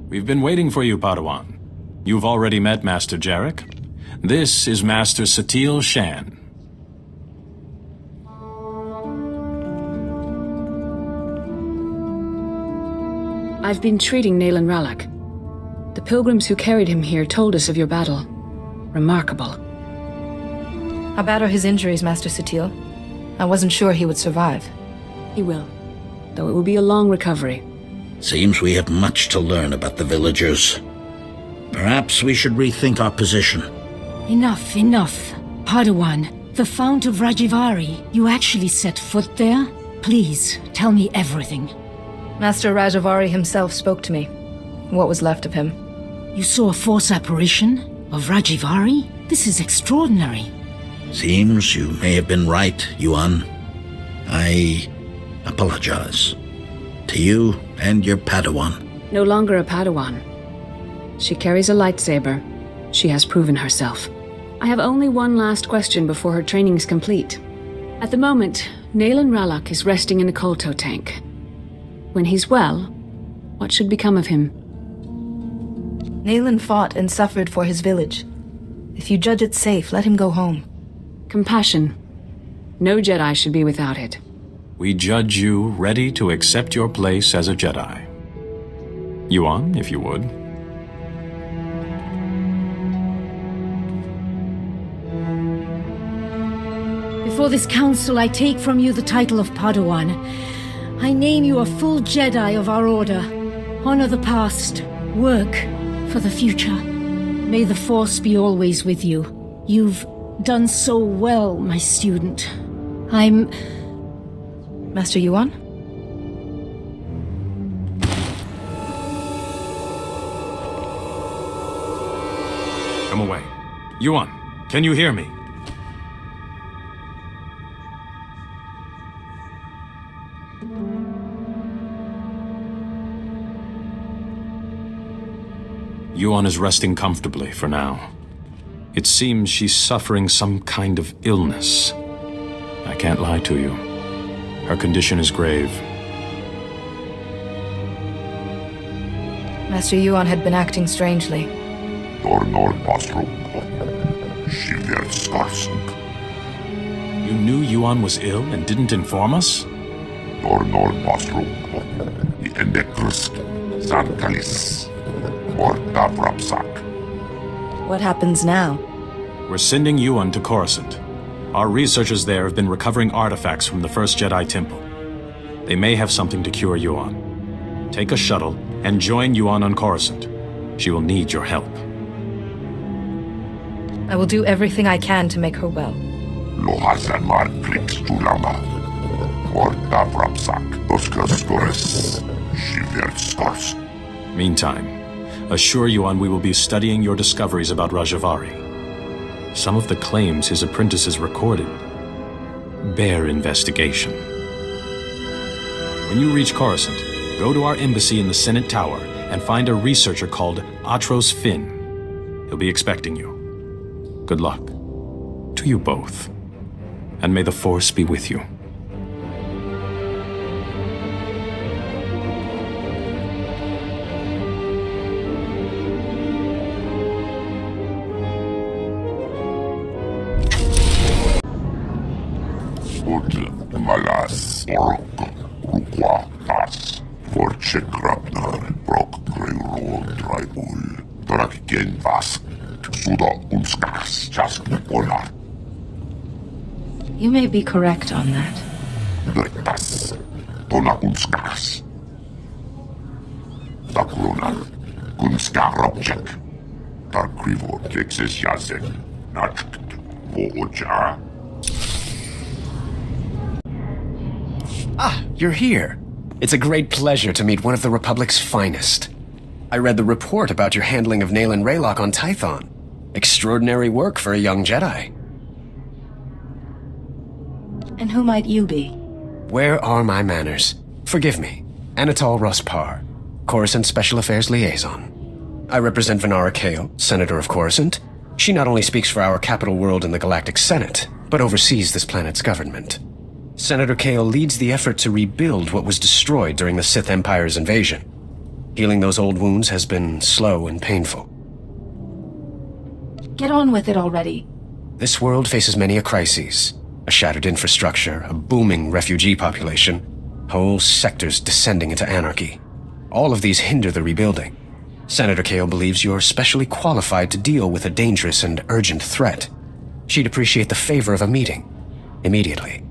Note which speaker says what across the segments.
Speaker 1: We've been waiting for you, Padawan. You've already met Master Jarek. This is Master SWTOR Shan.
Speaker 2: I've been treating Nayland Ralak. The pilgrims who carried him here told us of your battle. Remarkable.
Speaker 3: How bad are his injuries, Master SWTOR? I wasn't sure he would survive.
Speaker 2: He will, though it will be a long recovery.
Speaker 4: Seems we have much to learn about the villagers. Perhaps we should rethink our position.
Speaker 5: Enough. Padawan, the Fount of Rajivari, you actually set foot there? Please, tell me everything.
Speaker 3: Master Rajivari himself spoke to me. What was left of him.
Speaker 5: You saw a force apparition of Rajivari? This is extraordinary.
Speaker 4: Seems you may have been right, Yuan. I apologize. To you and your Padawan.
Speaker 2: No longer a Padawan. She carries a lightsaber. She has proven herself. I have only one last question before her training's complete. At the moment, Nayland Ralak is resting in a Kolto tank. When he's well, what should become of him?
Speaker 3: Nayland fought and suffered for his village. If you judge it safe, let him go home.
Speaker 2: Compassion. No Jedi should be without it.
Speaker 1: We judge you ready to accept your place as a Jedi. Yuan, if you would.
Speaker 5: Before this council, I take from you the title of Padawan. I name you a full Jedi of our order. Honor the past. Work for the future. May the Force be always with you. You've done so well, my student. I'm...
Speaker 3: Master Yuan?
Speaker 1: Come away. Yuan, can you hear me? Yuan is resting comfortably for now. It seems she's suffering some kind of illness. I can't lie to you. Her condition is grave.
Speaker 3: Master Yuan had been acting strangely.
Speaker 1: You knew Yuan was ill and didn't inform us?
Speaker 3: What happens now?
Speaker 1: We're sending Yuan to Coruscant. Our researchers there have been recovering artifacts from the first Jedi Temple. They may have something to cure Yuan. Take a shuttle and join Yuan on Coruscant. She will need your help.
Speaker 3: I will do everything I can to make her well.
Speaker 1: Meantime, assure Yuan we will be studying your discoveries about Rajivari. Some of the claims his apprentices recorded bear investigation. When you reach Coruscant, go to our embassy in the Senate Tower and find a researcher called Atros Finn. He'll be expecting you. Good luck. To you both. And may the Force be with you.
Speaker 6: Malas ork rukwa as forche grabnar brok greuro traibul trak gen vas suda unskas just polar.
Speaker 3: You may be correct on that.
Speaker 6: Drektas tona unskas takrona kunska robchek takrivo texas yazen nachkt voja.
Speaker 7: Ah, you're here. It's a great pleasure to meet one of the Republic's finest. I read the report about your handling of Nayland Ralak on Tython. Extraordinary work for a young Jedi.
Speaker 3: And who might you be?
Speaker 7: Where are my manners? Forgive me. Anatol Rospar, Coruscant Special Affairs Liaison. I represent Venara Kale, Senator of Coruscant. She not only speaks for our capital world in the Galactic Senate, but oversees this planet's government. Senator Kale leads the effort to rebuild what was destroyed during the Sith Empire's invasion. Healing those old wounds has been slow and painful.
Speaker 3: Get on with it already.
Speaker 7: This world faces many a crisis. A shattered infrastructure, a booming refugee population, whole sectors descending into anarchy. All of these hinder the rebuilding. Senator Kale believes you're specially qualified to deal with a dangerous and urgent threat. She'd appreciate the favor of a meeting. Immediately.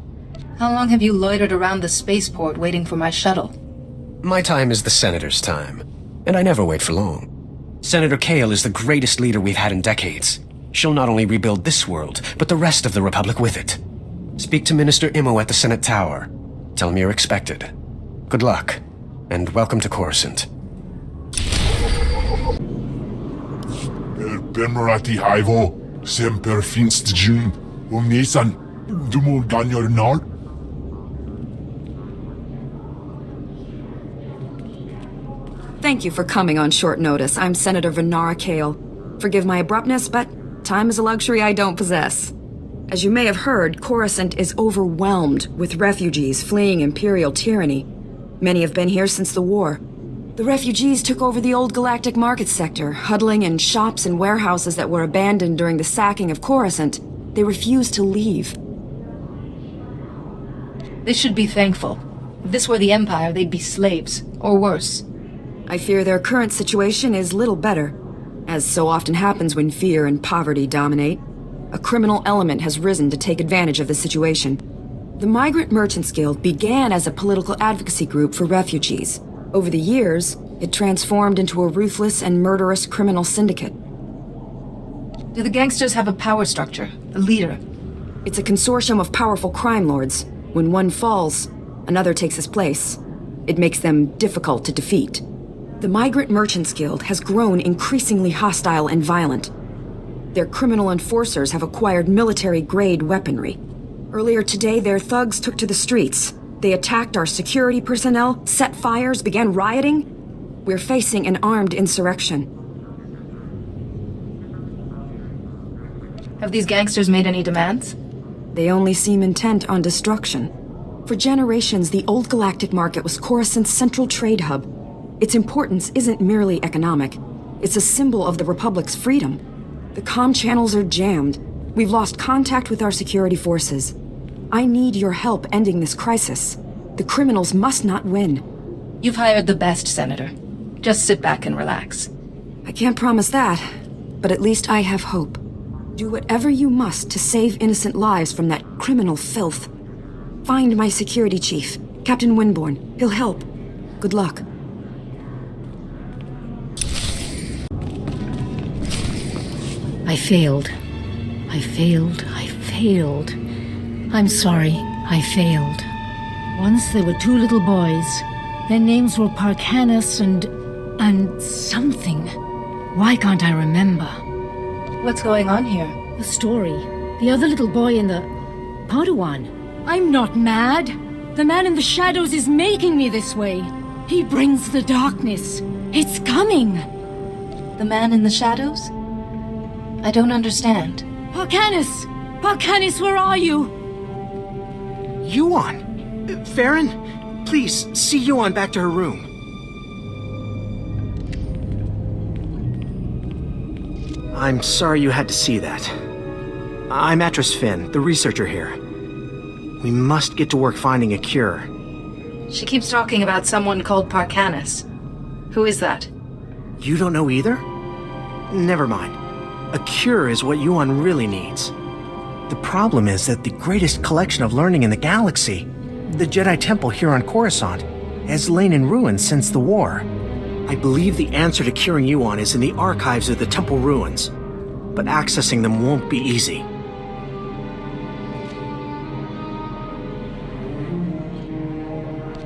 Speaker 3: How long have you loitered around the spaceport waiting for my shuttle?
Speaker 7: My time is the Senator's time, and I never wait for long. Senator Kale is the greatest leader we've had in decades. She'll not only rebuild this world, but the rest of the Republic with it. Speak to Minister Imo at the Senate Tower. Tell him you're expected. Good luck, and welcome to Coruscant.
Speaker 6: Per Bemerati Haivo, Semper Finst Jun, Nisan, Dumul Ganyor Nal.
Speaker 8: Thank you for coming on short notice. I'm Senator Venara Kale. Forgive my abruptness, but time is a luxury I don't possess. As you may have heard, Coruscant is overwhelmed with refugees fleeing Imperial tyranny. Many have been here since the war. The refugees took over the old galactic market sector, huddling in shops and warehouses that were abandoned during the sacking of Coruscant. They refused to leave.
Speaker 3: They should be thankful. If this were the Empire, they'd be slaves, or worse.
Speaker 8: I fear their current situation is little better. As so often happens when fear and poverty dominate, a criminal element has risen to take advantage of the situation. The Migrant Merchants Guild began as a political advocacy group for refugees. Over the years, it transformed into a ruthless and murderous criminal syndicate.
Speaker 3: Do the gangsters have a power structure, a leader?
Speaker 8: It's a consortium of powerful crime lords. When one falls, another takes his place. It makes them difficult to defeat. The Migrant Merchants Guild has grown increasingly hostile and violent. Their criminal enforcers have acquired military-grade weaponry. Earlier today, their thugs took to the streets. They attacked our security personnel, set fires, began rioting. We're facing an armed insurrection.
Speaker 3: Have these gangsters made any demands?
Speaker 8: They only seem intent on destruction. For generations, the old galactic market was Coruscant's central trade hub. Its importance isn't merely economic. It's a symbol of the Republic's freedom. The comm channels are jammed. We've lost contact with our security forces. I need your help ending this crisis. The criminals must not win.
Speaker 3: You've hired the best, Senator. Just sit back and relax.
Speaker 8: I can't promise that, but at least I have hope. Do whatever you must to save innocent lives from that criminal filth. Find my security chief, Captain Winborn. He'll help. Good luck.
Speaker 5: I failed. I'm sorry, I failed. Once there were two little boys. Their names were Parkanis and something. Why can't I remember?
Speaker 3: What's going on here?
Speaker 5: The story. The other little boy in the... Padawan. I'm not mad. The man in the shadows is making me this way. He brings the darkness. It's coming.
Speaker 3: The man in the shadows? I don't understand.
Speaker 5: Parkanis! Parkanis, where are you?
Speaker 9: Yuan! Farron, please, see Yuan back to her room. I'm sorry you had to see that. I'm Atris Finn, the researcher here. We must get to work finding a cure.
Speaker 3: She keeps talking about someone called Parkanis. Who is that?
Speaker 9: You don't know either? Never mind. A cure is what Yuan really needs. The problem is that the greatest collection of learning in the galaxy, the Jedi Temple here on Coruscant, has lain in ruins since the war. I believe the answer to curing Yuan is in the archives of the temple ruins, but accessing them won't be easy.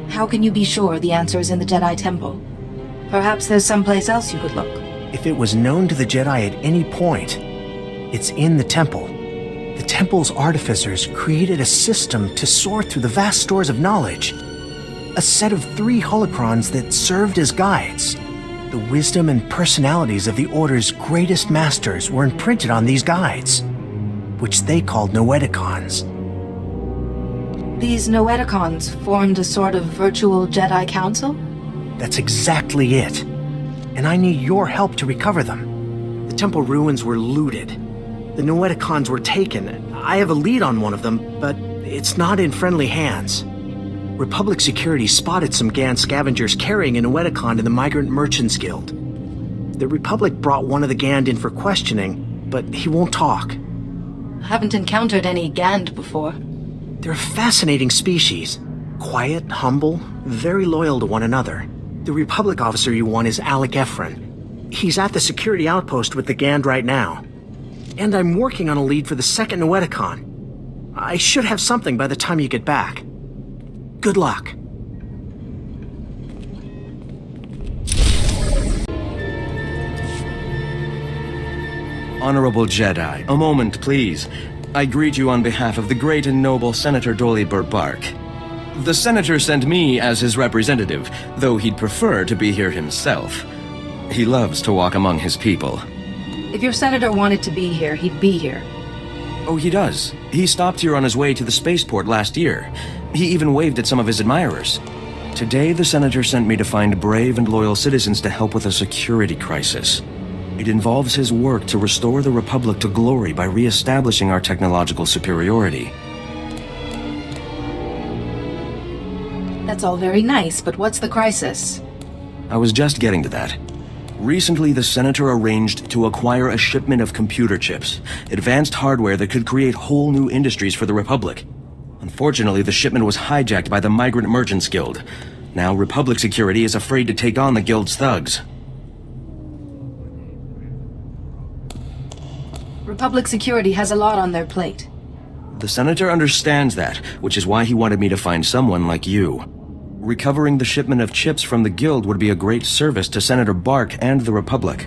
Speaker 3: How can you be sure the answer is in the Jedi Temple? Perhaps there's someplace else you could look.
Speaker 9: If it was known to the Jedi at any point, it's in the temple. The temple's artificers created a system to sort through the vast stores of knowledge. A set of 3 holocrons that served as guides. The wisdom and personalities of the Order's greatest masters were imprinted on these guides, which they called Noeticons.
Speaker 3: These Noeticons formed a sort of virtual Jedi council?
Speaker 9: That's exactly it. and I need your help to recover them. The temple ruins were looted. The Noeticons were taken. I have a lead on one of them, but it's not in friendly hands. Republic security spotted some Gan scavengers carrying a Noeticon to the Migrant Merchants Guild. The Republic brought one of the Gand in for questioning, but he won't talk.
Speaker 3: Haven't encountered any Gand before.
Speaker 9: They're a fascinating species. Quiet, humble, very loyal to one another. The Republic officer you want is Alec Ephron. He's at the security outpost with the Gand right now. And I'm working on a lead for the second Noeticon. I should have something by the time you get back. Good luck.
Speaker 10: Honorable Jedi, a moment, please. I greet you on behalf of the great and noble Senator Dolly Bark. The Senator sent me as his representative, though he'd prefer to be here himself. He loves to walk among his people.
Speaker 3: If your senator wanted to be here, he'd be here.
Speaker 10: Oh, he does. He stopped here on his way to the spaceport last year. He even waved at some of his admirers. Today, the Senator sent me to find brave and loyal citizens to help with a security crisis. It involves his work to restore the Republic to glory by re-establishing our technological superiority.
Speaker 3: That's all very nice, but what's the crisis?
Speaker 10: I was just getting to that. Recently, the Senator arranged to acquire a shipment of computer chips, advanced hardware that could create whole new industries for the Republic. Unfortunately, the shipment was hijacked by the Migrant Merchants Guild. Now, Republic security is afraid to take on the Guild's thugs.
Speaker 3: Republic security has a lot on their plate.
Speaker 10: The Senator understands that, which is why he wanted me to find someone like you. Recovering the shipment of chips from the Guild would be a great service to Senator Bark and the Republic.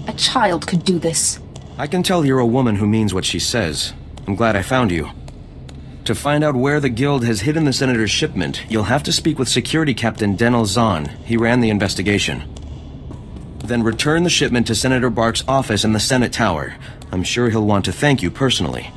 Speaker 3: A child could do this.
Speaker 10: I can tell you're a woman who means what she says. I'm glad I found you. To find out where the Guild has hidden the Senator's shipment, you'll have to speak with Security Captain Denel Zahn. He ran the investigation. Then return the shipment to Senator Bark's office in the Senate Tower. I'm sure he'll want to thank you personally.